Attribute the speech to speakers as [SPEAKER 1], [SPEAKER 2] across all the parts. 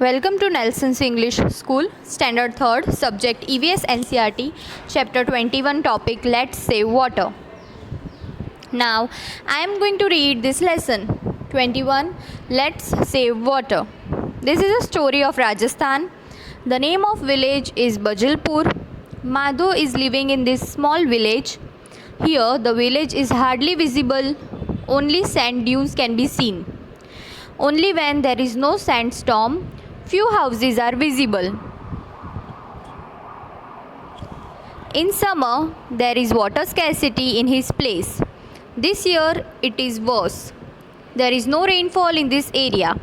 [SPEAKER 1] Welcome to Nelson's English School, Standard 3rd, Subject EVS NCERT, Chapter 21, Topic Let's Save Water. Now, I am going to read this lesson 21, Let's Save Water. This is a story of Rajasthan. The name of village is Bajalpur. Madhu is living in this small village. Here, the village is hardly visible, only sand dunes can be seen. Only when there is no sandstorm, few houses are visible. In summer, there is water scarcity in his place. This year, it is worse. There is no rainfall in this area.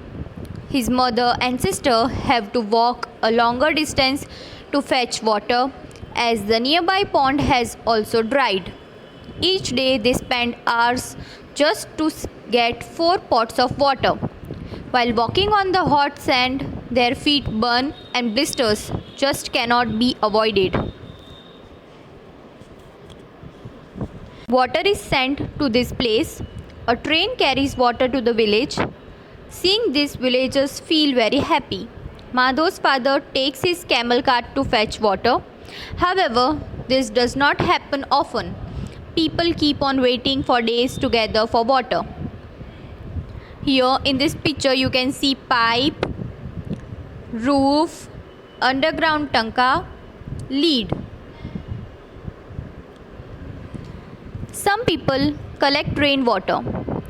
[SPEAKER 1] His mother and sister have to walk a longer distance to fetch water, as the nearby pond has also dried. Each day, they spend hours just to get 4 pots of water. While walking on the hot sand, their feet burn and blisters just cannot be avoided. Water is sent to this place. A train carries water to the village. Seeing this, villagers feel very happy. Madhu's father takes his camel cart to fetch water. However, this does not happen often. People keep on waiting for days together for water. Here in this picture you can see pipe, roof, underground tanka, lead. Some people collect rainwater.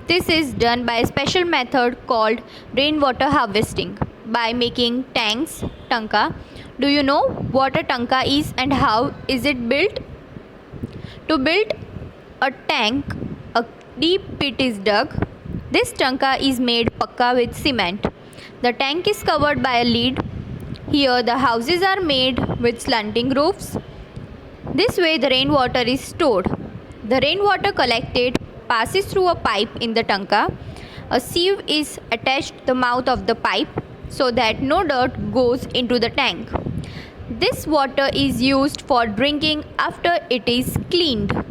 [SPEAKER 1] This is done by a special method called rainwater harvesting by making tanks, tanka. Do you know what a tanka is and how is it built? To build a tank, a deep pit is dug. This tanka is made pakka with cement. The tank is covered by a lid. Here the houses are made with slanting roofs. This way the rainwater is stored. The rainwater collected passes through a pipe in the tanka. A sieve is attached to the mouth of the pipe so that no dirt goes into the tank. This water is used for drinking after it is cleaned.